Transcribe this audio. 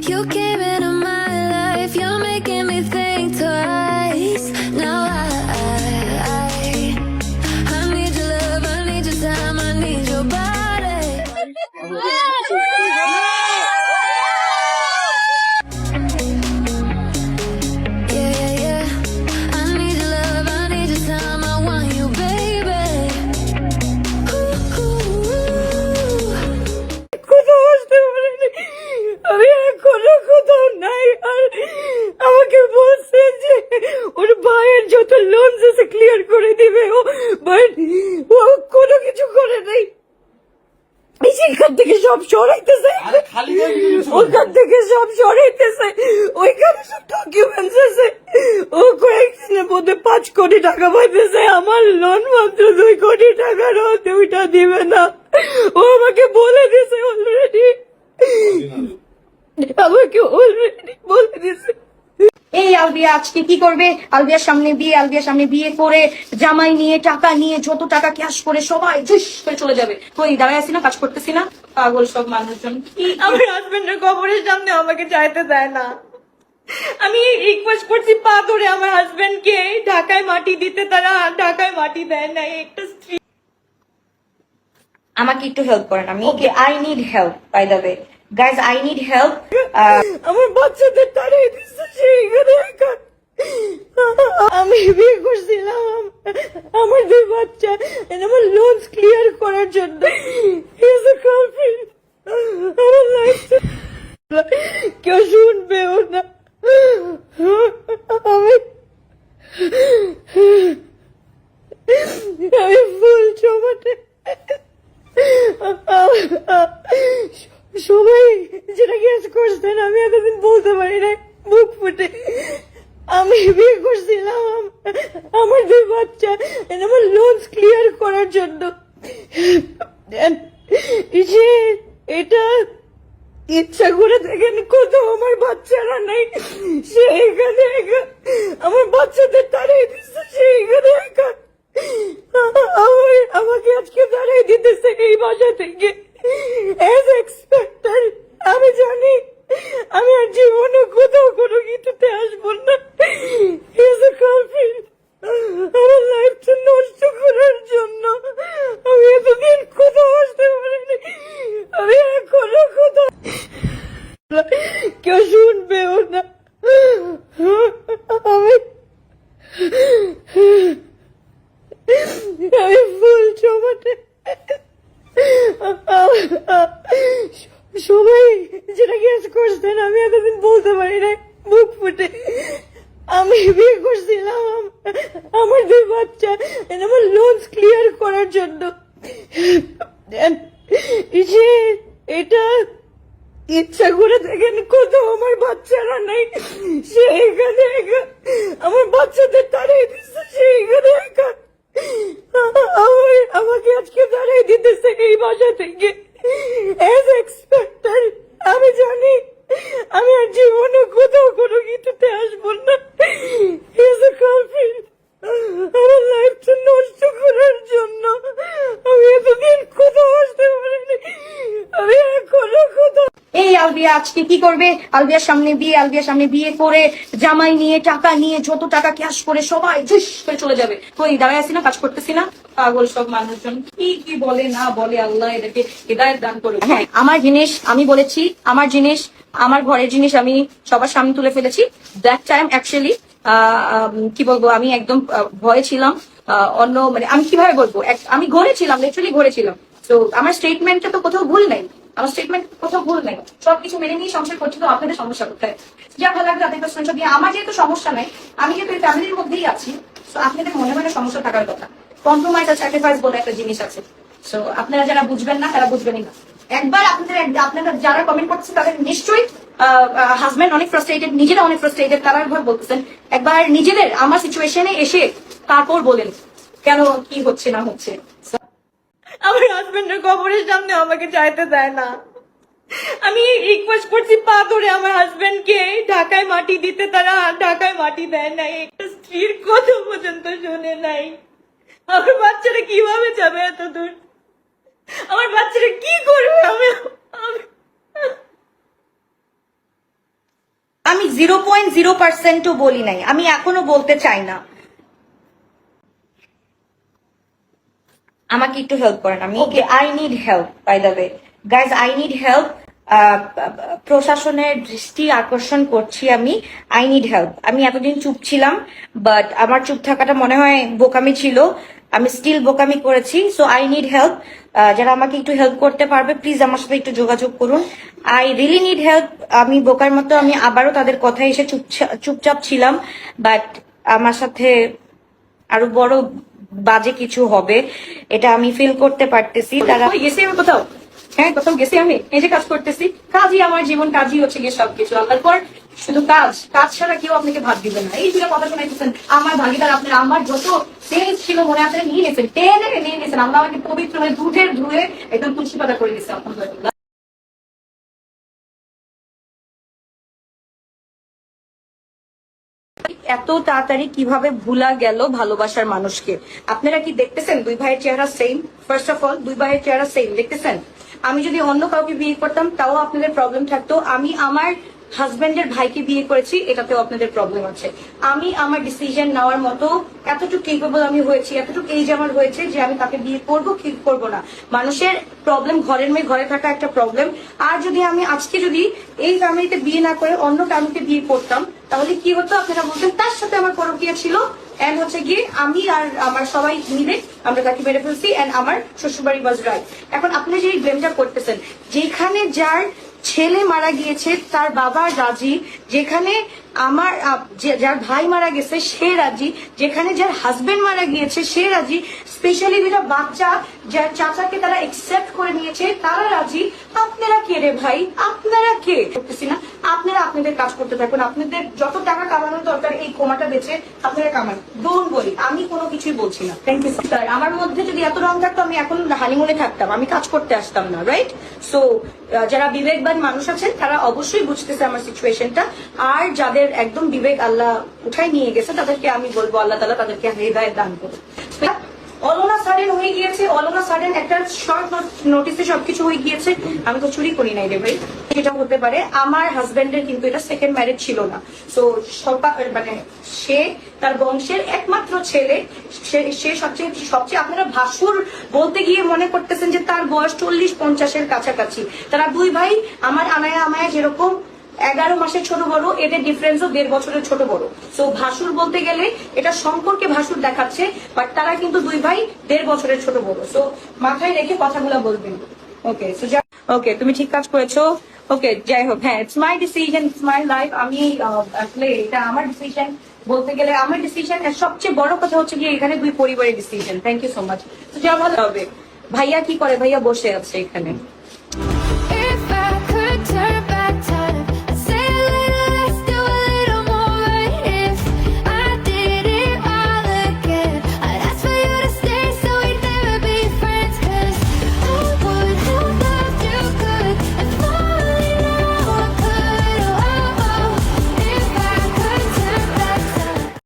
You came into my life, you're making me think twice. Now I need your love, I need your time, I need your body. Yeah, yeah, yeah. I need your love, I need your time, I want you, baby. Ooh, ooh, ooh. কোথাও আসতে পারিনি, আমি এখনো কোথাও নাই। আর আমাকে বলছে যে ওর ভাইয়ের যত লোন আছে ক্লিয়ার করে দিবে ও, বাট ও কোনো কিছু করে নাই। সেখান থেকে সব সরাইতেছে, ওখান থেকে সব সরাইতেছে, ওইখানে সব ডকুমেন্টস আছে। ও কয়েকদিনের মধ্যে 5 কোটি টাকা পাইতেছে, আমার লোন মাত্র 2 কোটি টাকার, ওইটা দিবে না। ও আমাকে বলে দিছে অলরেডি, আমাকে অলরেডি বলে দিছে। এই আলবিয়া আজকে কি করবে? আলবিয়ার সামনে বিয়ে করে জামাই নিয়ে টাকা নিয়ে যত টাকা ক্যাশ করে সবাই জুস করে চলে যাবে। কই দাঁড়ায় আছি না, কাজ করতেছি না, পাগল সব মানুষজন। আমার হাজবেন্ডের কবরের সামনে আমাকে যাইতে দেয় না। আমি রিকোয়েস্ট করছি পা ধরে আমার হাজবেন্ডকে ঢাকায় মাটি দিতে, তারা ঢাকায় মাটি দেয় না। একটা স্ত্রী আমাকে একটু হেল্প করেন, আমি I need help, by the way guys, I need help. আমার বাচ্চাদের তাড়িয়ে দিচ্ছে সেইখানে একা। আমি বিয়ে করছিলাম, আমার 2 বাচ্চা, আমার লোন ক্লিয়ার করার জন্য। আমার লাইফ কেউ শুনবেও না। আমি ফুল জমাতে সবাই যেটা গেস করছেন, আমি এতদিন বলতে পারি না মুখ ফুটে। আমি বিয়ে করছিলাম, আমার 2 বাচ্চা, আমার লোন ক্লিয়ার করার জন্য। যে এটা ইচ্ছা করে দেখেন, কোথাও আমার বাচ্চারা নাই, সেইখানে একা। আমার বাচ্চাদের তাড়িয়ে দিচ্ছে সেইখানে একা। আমাকে আজকে তাড়িয়ে দিতেছে এই বাসা থেকে এজ এক্সপেক্টেড। আমি জানি আমি আর জীবনে কোথাও কোনো কিছুতে আসবো না। এজ এ গার্লফ্রেন্ড আমার লাইফটা নষ্ট করার জন্য আমি এতদিন কোথাও আসতে পারিনি। আমি এখনো কোথাও, কেউ শুনবেও না। আমি ফুল জমাতে সবাই যেটা গেস করছেন, আমি এতদিন বলতে পারি না মুখ ফুটে। আমি বিয়ে করছিলাম, আমার 2 বাচ্চা, আমার লোন ক্লিয়ার করার জন্য। যে এটা ইচ্ছা করে দেখেন, কোথাও আমার বাচ্চারা নাই, সেইখানে একা। আমার বাচ্চাদের তাড়িয়ে দিচ্ছে সেইখানে একা। আমাকে আজকে তাড়িয়ে দিতেছে এই বাসা থেকে এজ এক্সপেক্টেড। আমি জানি আমি আর জীবনে কোথাও কোনো কিছুতে আসবো না। এজ এ গার্লফ্রেন্ড আমার লাইফটা নষ্ট করার জন্য আমি এতদিন কোথাও আসতে পারিনি। আমি এখনো কোথাও। এই আলবিয়া আজকে কি করবে? আলবিয়ার সামনে বিয়ে করে জামাই নিয়ে টাকা নিয়ে যত টাকা ক্যাশ করে সবাই জুস করে চলে যাবে। কই দাঁড়ায় আছি না, কাজ করতেছি না, পাগল সব মানুষজন। কি বলে না বলে, আল্লাহ এদেরকে হিদায়াত দান করুক। হ্যাঁ, আমার জিনিস আমি বলেছি, আমার জিনিস, আমার ঘরের জিনিস আমি সবার সামনে তুলে ফেলেছি। দ্যাট টাইম অ্যাকচুয়ালি কি বলবো, আমি একদম ভয়ে ছিলাম। অন্য মানে আমি কিভাবে বলবো, আমি ঘরে ছিলাম, লিটারালি ঘরে ছিলাম। তো আমার স্টেটমেন্টটা তো কোথাও ভুল নাই, আমার স্টেটমেন্ট কোথাও ভুল নাই, সবকিছু মেনে নিয়ে সংসার করছি। তো আপনাদের সমস্যা কোথায়? যা ভালো লাগবে আপনাদের সংসার দিয়ে, আমার যেহেতু সমস্যা নাই, আমি যেহেতু এই ফ্যামিলির মধ্যেই আছি, তো আপনাদের মনে মনে সমস্যা থাকার কথা। কম্প্রোমাইজ আর স্যাক্রিফাইস বলে একটা জিনিস আছে। সো আপনারা যারা বুঝবেন না তারা বুঝবেনই না। একবার আপনারা যারা কমেন্ট করছেন তাদের নিশ্চয়ই হাজবেন্ড অনেক ফ্রাস্ট্রেটেড, নিজেরা অনেক ফ্রাস্ট্রেটেড, তারা একবার বলতেছেন একবার নিজেদের আমার সিচুয়েশনে এসে তারপর বলেন কেন কি হচ্ছে না হচ্ছে। আমার হাজবেন্ডের কবরের সামনে আমাকে যাইতে দেয় না। আমি রিকোয়েস্ট করছি পা ধরে আমার হাজবেন্ডকে ঢাকায় মাটি দিতে, তারা ঢাকায় মাটি দেয় নাই। একটা স্ত্রীর কথা পর্যন্ত শুনে নাই। আমার বাচ্চারা কিভাবে যাবে এত দূর? আমার বাচ্চারা কি করবে? আমি আমি 0.0%ও বলি নাই, আমি এখনো বলতে চাই না। আমাকে একটু হেল্প করেন, আমি I need help, by the way guys, I need help. প্রশাসনের দৃষ্টি আকর্ষণ করছি আমি, আই নিড হেল্প। আমি এতদিন চুপ ছিলাম, বাট আমার চুপ থাকাটা মনে হয় বোকামি ছিল, আমি স্টিল বোকামি করেছি। So I need help. যারা আমাকে একটু হেল্প করতে পারবে প্লিজ আমার সাথে একটু যোগাযোগ করুন। I really need help. আমি বোকার মতো আমি আবারও তাদের কথায় এসে চুপচাপ ছিলাম, বাট আমার সাথে আরো বড় বাজে কিছু হবে, এটা আমি ফিল করতে পারতেছি। তারা গেছি আমি কোথাও, হ্যাঁ কোথাও গেছি আমি, এই যে কাজ করতেছি, কাজই আমার জীবন, কাজই হচ্ছে গিয়ে সবকিছু। আল্লাহর পর শুধু কাজ, কাজ ছাড়া কেউ আপনাকে ভাত দিবে না। এই দুটো কথা শোনাইতেছেন আমার ভাগিদার, আপনারা আমার যত সেলস ছিল মনে আপনারা নিয়ে গেছেন, টেনে নিয়ে গেছেন। আমরা আমাকে পবিত্র হয়ে দুধের ধুয়ে একদম তুলসী পাতা করে দিচ্ছে আলহামদুলিল্লাহ। এত তাড়াতাড়ি কিভাবে ভুলা গেল ভালোবাসার মানুষকে? আপনারা কি দেখতেছেন দুই ভাইয়ের চেহারা সেম? ফার্স্ট অফ অল দুই ভাইয়ের চেহারা সেম দেখতেছেন। আমি যদি অন্য কাউকে বিয়ে করতাম তাও আপনাদের প্রবলেম থাকতো, আমি আমার হাজবেন্ডের ভাইকে বিয়ে করেছি, এটাতেও আপনাদের প্রবলেম আছে। আমি আমার ডিসিশন নেওয়ার মতো এতটুকু কেপেবল আমি হয়েছি, এতটুকু এজ আমার হয়েছে যে আমি তাকে বিয়ে করবো কি করবো না। মানুষের প্রবলেম, ঘরের মেয়ে ঘরে থাকা একটা প্রবলেম। আর যদি আমি আজকে যদি এই ফ্যামিলিতে বিয়ে না করে অন্য ফ্যামিলিতে বিয়ে করতাম তাহলে কি হতো? আপনারা বলতেন তার সাথে আমার পরকীয়া ছিল, এন্ড হচ্ছে গিয়ে আমি আর আমার সবাই মিলে আমরা তাকে মেরে ফেলছি, এন্ড আমার শ্বশুরবাড়ি ওয়াজ রাইট। এখন আপনি যে ব্লেমটা করতেছেন, যেখানে যার ছেলে মারা গিয়েছে তার বাবা রাজি, যেখানে আমার যার ভাই মারা গেছে সে রাজি, যেখানে যার হাজবেন্ড মারা গিয়েছে সে রাজি, স্পেশালি যেটা বাচ্চা যার চাচাকে তারা একসেপ্ট করে নিয়েছে তারা রাজি। আপনারা কে রে ভাই? আপনারা কে? করতেছি না, আপনারা আপনাদের কাজ করতে থাকুন। আপনাদের যত টাকা কামানোর দরকার এই কোমাটা বেচে আপনারা কামান, ডোন্ট বলি, আমি কোনো কিছুই বলছি না। Thank you sir. আমার মধ্যে যদি এত রং থাকতো আমি এখন হানিমুনে থাকতাম, আমি কাজ করতে আসতাম না, রাইট? সো যারা বিবেকবান মানুষ আছেন তারা অবশ্যই বুঝতেছে আমার সিচুয়েশনটা, আর যাদের একদম বিবেক আল্লাহ উঠাই নিয়ে গেছে তাদেরকে আমি বলবো আল্লাহ তাআলা তাদেরকে হৃদয় দান করুন। অলনা সাডেন হয়ে গিয়েছে, অলনা সাডেন একটা শর্ট নোটিসে সবকিছু হয়ে গিয়েছে। আমি তো চুরি করি নাই রে ভাই, এটা হতে পারে। আমার হাজবেন্ডের কিন্তু এটা সেকেন্ড ম্যারেজ ছিল না। সো মানে সে তার বংশের একমাত্র ছেলে, সে সবচেয়ে আপনারা ভাসুর বলতে গিয়ে মনে করতেছেন যে তার বয়স 40-50-এর কাছাকাছি। তারা দুই ভাই আমার আনায়া আমায়া যেরকম 11 মাসের ছোট বড়, এদের ডিফারেন্সও 1.5 বছরের ছোট বড়। সো ভাসুর বলতে গেলে এটা সম্পর্কে ভাসুর দেখাচ্ছে, বাট তারা কিন্তু দুই ভাই 1.5 বছরের ছোট বড়। সো মাথায় রেখে কথাগুলো বলবেন। ওকে, সো ওকে, তুমি ঠিক কাজ করেছো। ওকে, যাই হোক, হ্যাঁ it's my decision, it's my life. আমি আসলে এটা আমার ডিসিশন বলতে গেলে আমার ডিসিশন। সবচেয়ে বড় কথা হচ্ছে কি এখানে দুই পরিবারের decision. Thank you so much. তো যা ভালো হবে। ভাইয়া কি করে? ভাইয়া বসে আছে এখানে।